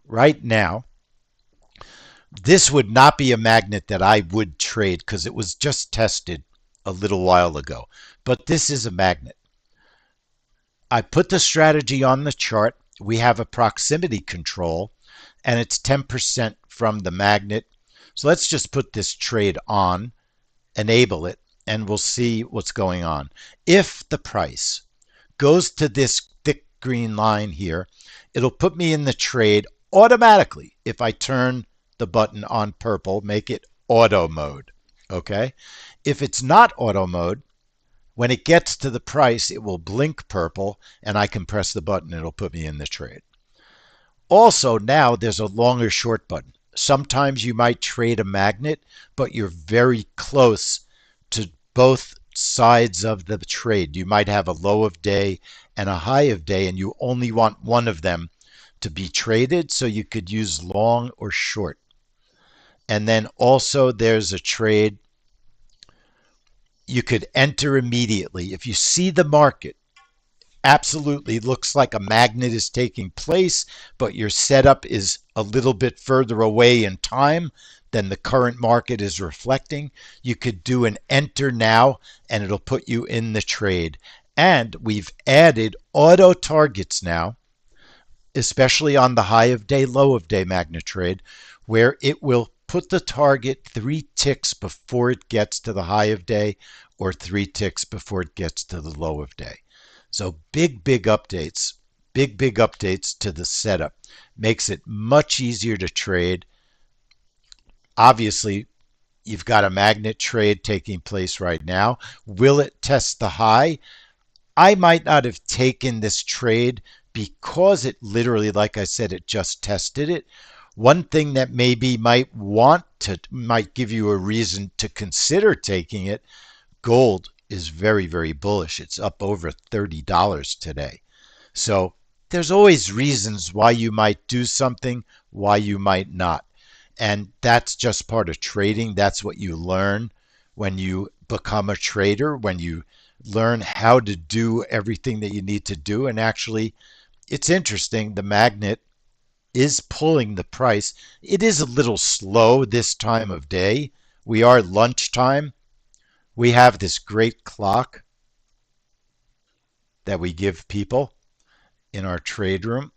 right now, this would not be a magnet that I would trade because it was just tested a little while ago. But this is a magnet. I put the strategy on the chart. We have a proximity control, and it's 10% from the magnet. So let's just put this trade on, enable it, and we'll see what's going on. If the price goes to this thick green line here, it'll put me in the trade automatically if I turn the button on purple, make it auto mode. Okay? If it's not auto mode, when it gets to the price, it will blink purple, and I can press the button. It'll put me in the trade. Also, now there's a longer short button. Sometimes you might trade a magnet, but you're very close to both sides of the trade. You might have a low of day and a high of day, and you only want one of them to be traded, so you could use long or short. And then also there's a trade you could enter immediately. If you see the market absolutely looks like a magnet is taking place, but your setup is a little bit further away in time than the current market is reflecting, you could do an enter now and it'll put you in the trade. And we've added auto targets now, especially on the high of day, low of day magnet trade, where it will put the target 3 ticks before it gets to the high of day or 3 ticks before it gets to the low of day. So big updates, big updates to the setup. Makes it much easier to trade. Obviously, you've got a magnet trade taking place right now. Will it test the high? I might not have taken this trade because it literally, like I said, it just tested it. One thing that maybe might give you a reason to consider taking it, gold is very bullish. It's up over $30 today. So there's always reasons why you might do something, why you might not. And that's just part of trading. That's what you learn when you become a trader, when you learn how to do everything that you need to do. And actually, it's interesting. The magnet is pulling the price. It is a little slow this time of day. We are lunchtime. We have this great clock that we give people in our trade room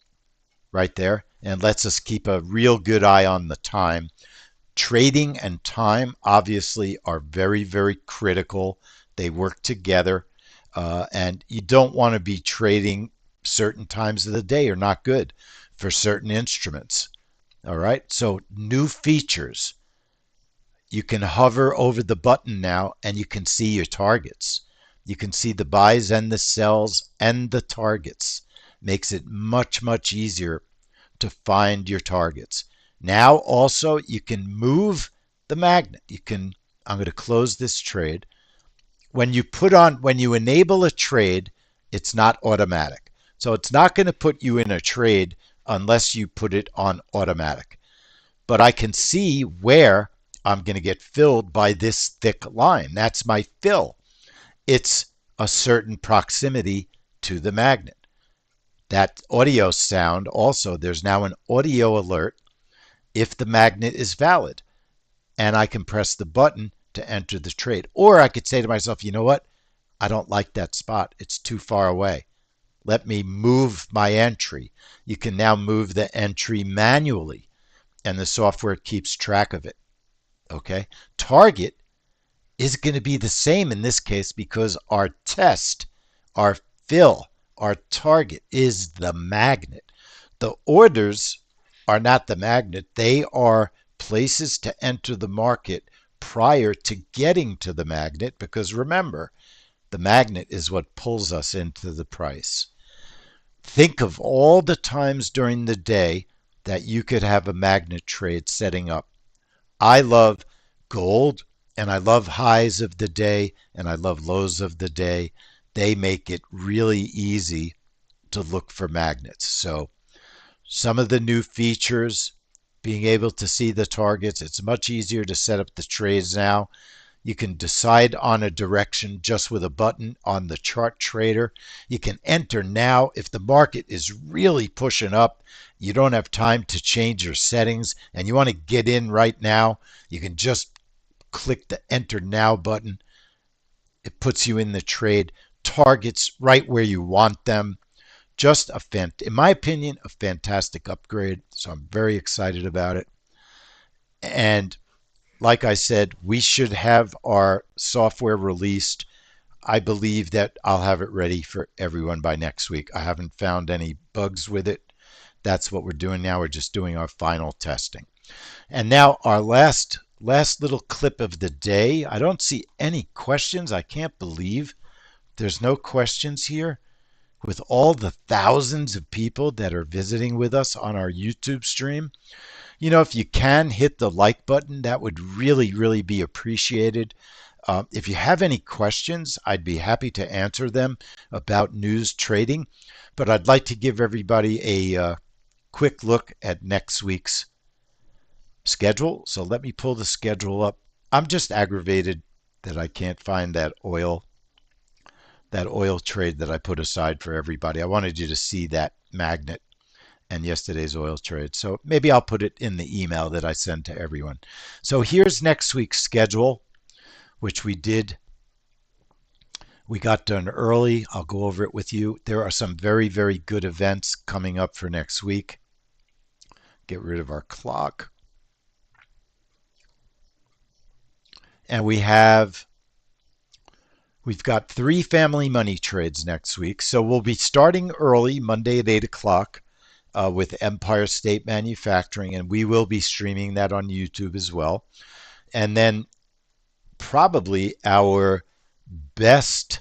right there and lets us keep a real good eye on the time. Trading and time obviously are very, very critical. They work together, and you don't want to be trading certain times of the day are not good for certain instruments. All right. So, new features. You can hover over the button now and you can see your targets. You can see the buys and the sells and the targets. Makes it much, much easier to find your targets. Now also you can move the magnet. I'm going to close this trade. When you enable a trade, it's not automatic. So it's not going to put you in a trade unless you put it on automatic. But I can see where I'm going to get filled by this thick line. That's my fill. It's a certain proximity to the magnet. That audio sound also, there's now an audio alert if the magnet is valid. And I can press the button to enter the trade. Or I could say to myself, you know what? I don't like that spot. It's too far away. Let me move my entry. You can now move the entry manually, and the software keeps track of it. Okay? Target is going to be the same in this case because our test, our fill, our target is the magnet. The orders are not the magnet. They are places to enter the market prior to getting to the magnet because remember, the magnet is what pulls us into the price. Think of all the times during the day that you could have a magnet trade setting up. I love gold and I love highs of the day and I love lows of the day. They make it really easy to look for magnets. So some of the new features, being able to see the targets, it's much easier to set up the trades now. You can decide on a direction just with a button on the chart trader. You can enter now if the market is really pushing up. You don't have time to change your settings and you want to get in right now. You can just click the enter now button. It puts you in the trade. Targets right where you want them. Just in my opinion, a fantastic upgrade. So I'm very excited about it. And like I said, we should have our software released. I believe that I'll have it ready for everyone by next week. I haven't found any bugs with it. That's what we're doing now. We're just doing our final testing. And now our last little clip of the day. I don't see any questions. I can't believe there's no questions here with all the thousands of people that are visiting with us on our YouTube stream. You know, if you can hit the like button, that would really, really be appreciated. If you have any questions, I'd be happy to answer them about news trading. But I'd like to give everybody a quick look at next week's schedule. So let me pull the schedule up. I'm just aggravated that I can't find that oil trade that I put aside for everybody. I wanted you to see that magnet and yesterday's oil trade. So maybe I'll put it in the email that I send to everyone. So here's next week's schedule, which we got done early. I'll go over it with you. There are some very, very good events coming up for next week. Get rid of our clock. And we've got 3 family money trades next week. So we'll be starting early, Monday at 8 o'clock. With Empire State Manufacturing, and we will be streaming that on YouTube as well. And then probably our best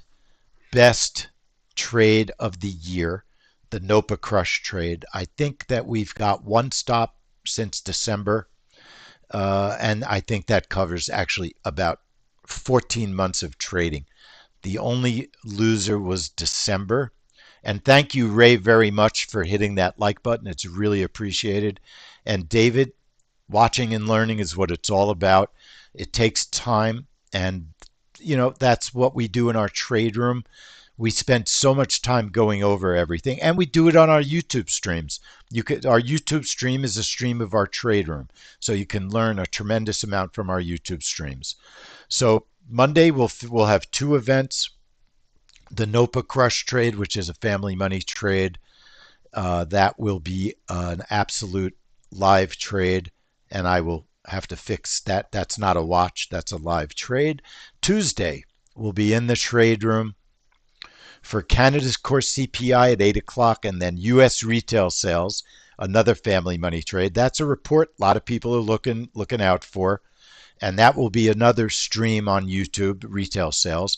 trade of the year, the Nopa Crush trade. I think that we've got one stop since December, and I think that covers actually about 14 months of trading. The only loser was December. And thank you, Ray, very much for hitting that like button. It's really appreciated. And David, watching and learning is what it's all about. It takes time. And, you know, that's what we do in our trade room. We spent so much time going over everything, and we do it on our YouTube streams. Our YouTube stream is a stream of our trade room, so you can learn a tremendous amount from our YouTube streams. So Monday we'll have two events: the NOPA Crush trade, which is a family money trade. That will be an absolute live trade, and I will have to fix that. That's not a watch, that's a live trade. Tuesday, we'll be in the trade room for Canada's core CPI at 8 o'clock, and then U.S. retail sales, another family money trade. That's a report a lot of people are looking out for, and that will be another stream on YouTube, retail sales.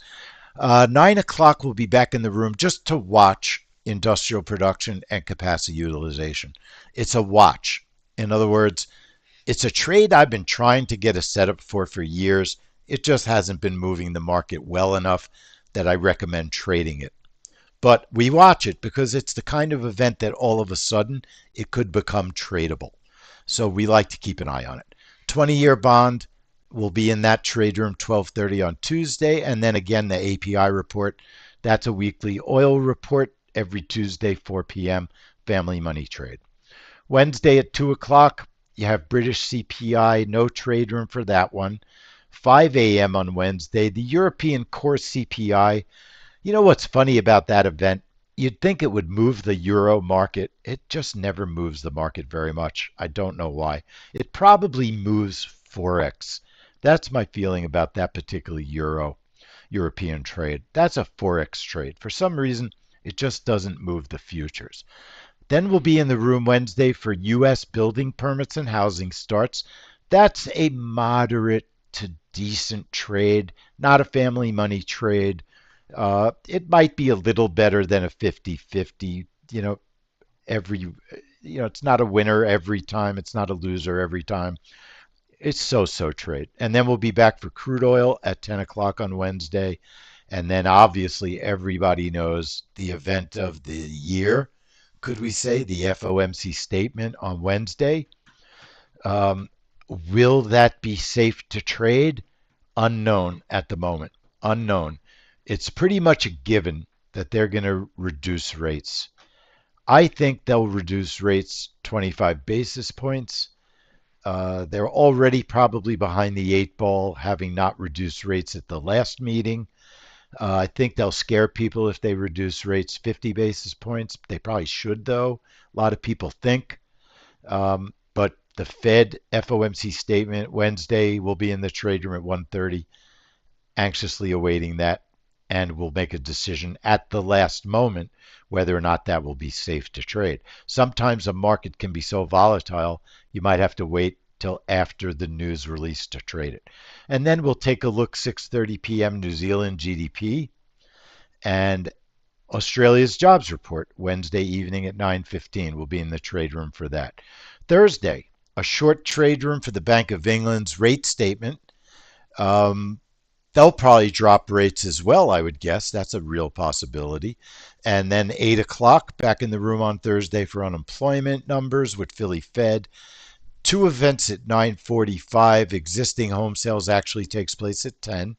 9 o'clock, we'll be back in the room just to watch industrial production and capacity utilization. It's a watch. In other words, it's a trade I've been trying to get a setup for years. It just hasn't been moving the market well enough that I recommend trading it. But we watch it because it's the kind of event that all of a sudden it could become tradable. So we like to keep an eye on it. 20-year bond will be in that trade room 12:30 on Tuesday, and then again the API report. That's a weekly oil report every Tuesday 4 p.m. family money trade. Wednesday at 2 o'clock, you have British CPI, no trade room for that one. 5 a.m. on Wednesday, the European core CPI. You know what's funny about that event? You'd think it would move the euro market. It just never moves the market very much. I don't know why. It probably moves Forex. That's my feeling about that particular European trade. That's a Forex trade. For some reason, it just doesn't move the futures. Then we'll be in the room Wednesday for U.S. building permits and housing starts. That's a moderate to decent trade, not a family money trade. It might be a little better than a 50-50. Every, it's not a winner every time. It's not a loser every time. It's so trade. And then we'll be back for crude oil at 10 o'clock on Wednesday. And then obviously everybody knows the event of the year, could we say, the FOMC statement on Wednesday. Um, will that be safe to trade? Unknown at the moment. Unknown. It's pretty much a given that they're going to reduce rates. I think they'll reduce rates 25 basis points. They're already probably behind the eight ball, having not reduced rates at the last meeting. I think they'll scare people if they reduce rates 50 basis points. They probably should, though. A lot of people think. But the Fed FOMC statement Wednesday will be in the trade room at 1:30, anxiously awaiting that, and will make a decision at the last moment whether or not that will be safe to trade. Sometimes a market can be so volatile, you might have to wait till after the news release to trade it. And then we'll take a look 6:30 p.m. New Zealand GDP and Australia's jobs report Wednesday evening at 9:15. We'll be in the trade room for that. Thursday, a short trade room for the Bank of England's rate statement. Um, They'll probably drop rates as well, I would guess. That's a real possibility. And then 8 o'clock, back in the room on Thursday for unemployment numbers with Philly Fed. Two events at 9:45. Existing home sales actually takes place at 10.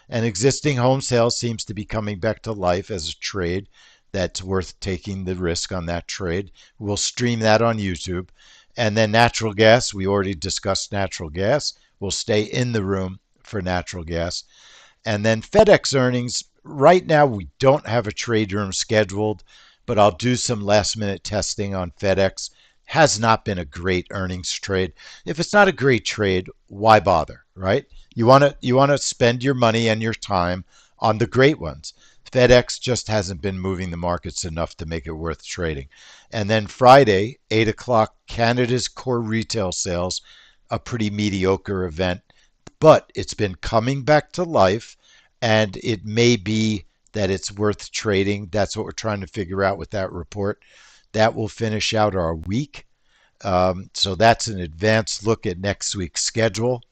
And existing home sales seems to be coming back to life as a trade. That's worth taking the risk on that trade. We'll stream that on YouTube. And then natural gas, we already discussed natural gas. We'll stay in the room for natural gas. And then FedEx earnings. Right now, we don't have a trade room scheduled, but I'll do some last minute testing on FedEx. Has not been a great earnings trade. If it's not a great trade, why bother, right? You want to spend your money and your time on the great ones. FedEx just hasn't been moving the markets enough to make it worth trading. And then Friday, 8 o'clock, Canada's core retail sales, a pretty mediocre event, but it's been coming back to life, and it may be that it's worth trading. That's what we're trying to figure out with that report. That will finish out our week. So that's an advanced look at next week's schedule.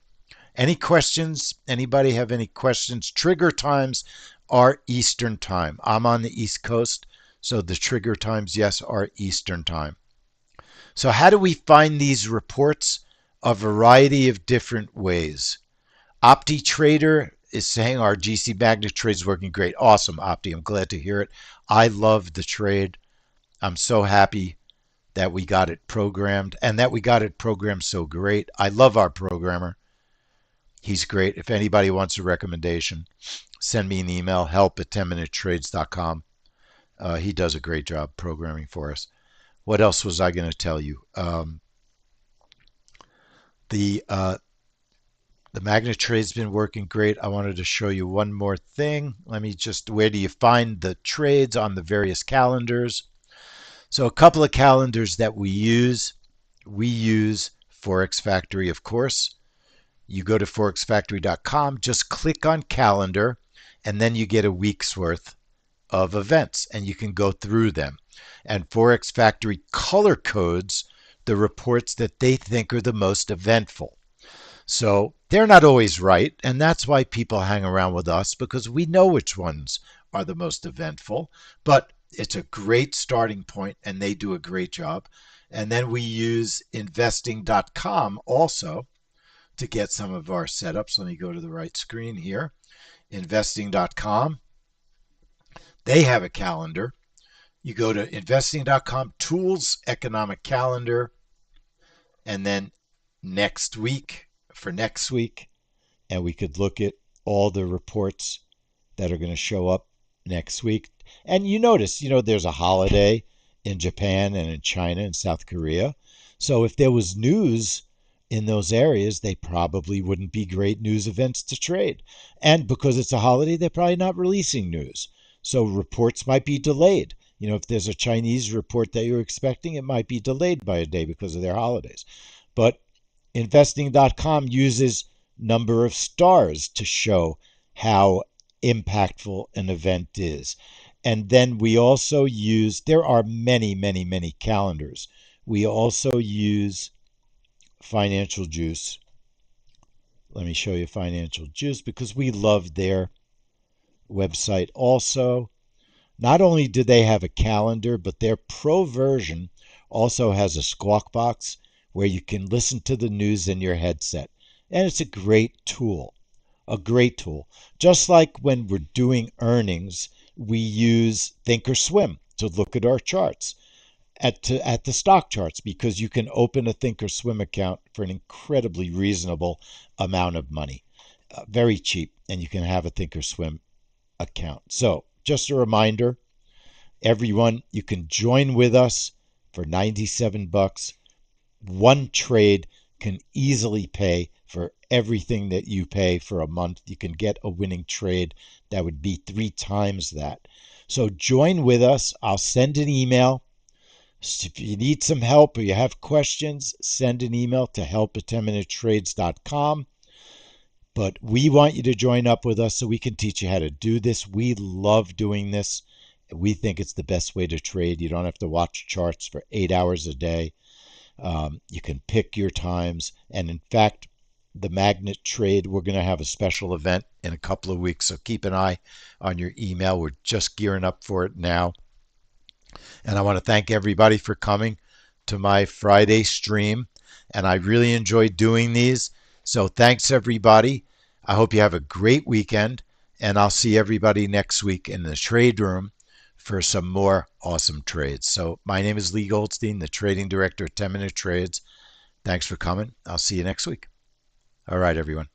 Any questions? Anybody have any questions? Trigger times are Eastern time. I'm on the East Coast, so the trigger times, yes, are Eastern time. So how do we find these reports? A variety of different ways. OptiTrader is saying our GC Magnet trade is working great. Awesome, Opti. I'm glad to hear it. I love the trade. I'm so happy that we got it programmed and that we got it programmed so great. I love our programmer. He's great. If anybody wants a recommendation, send me an email, help at 10minutetrades.com. He does a great job programming for us. What else was I going to tell you? The uh, the magnet trade's been working great. I wanted to show you one more thing. Let me just, where do you find the trades on the various calendars? So a couple of calendars that we use Forex Factory, of course. You go to forexfactory.com, just click on calendar, and then you get a week's worth of events, and you can go through them. And Forex Factory color codes the reports that they think are the most eventful. So they're not always right, and that's why people hang around with us, because we know which ones are the most eventful. But it's a great starting point, and they do a great job. And then we use investing.com also to get some of our setups. Let me go to the right screen here. Investing.com. They have a calendar. You go to investing.com, tools, economic calendar, and then next week for next week. And we could look at all the reports that are going to show up next week. And you notice, there's a holiday in Japan and in China and South Korea. So if there was news in those areas, they probably wouldn't be great news events to trade. And because it's a holiday, they're probably not releasing news. So reports might be delayed. If there's a Chinese report that you're expecting, it might be delayed by a day because of their holidays. But investing.com uses number of stars to show how impactful an event is. And then we also use, there are many, many, many calendars. We also use Financial Juice. Let me show you Financial Juice because we love their website also. Not only do they have a calendar, but their pro version also has a squawk box where you can listen to the news in your headset. And it's a great tool, a great tool. Just like when we're doing earnings, we use Thinkorswim to look at our charts, at the stock charts, because you can open a Thinkorswim account for an incredibly reasonable amount of money, very cheap, and you can have a Thinkorswim account. So just a reminder, everyone, you can join with us for 97 bucks. One trade can easily pay for everything that you pay for a month. You can get a winning trade that would be 3 times that. So join with us. I'll send an email. If you need some help or you have questions, send an email to help@10minutetrades.com. But we want you to join up with us so we can teach you how to do this. We love doing this. We think it's the best way to trade. You don't have to watch charts for 8 hours a day. You can pick your times. And in fact, the magnet trade, we're going to have a special event in a couple of weeks. So keep an eye on your email. We're just gearing up for it now. And I want to thank everybody for coming to my Friday stream. And I really enjoyed doing these. So thanks, everybody. I hope you have a great weekend. And I'll see everybody next week in the trade room for some more awesome trades. So my name is Lee Goldstein, the trading director at 10 Minute Trades. Thanks for coming. I'll see you next week. All right, everyone.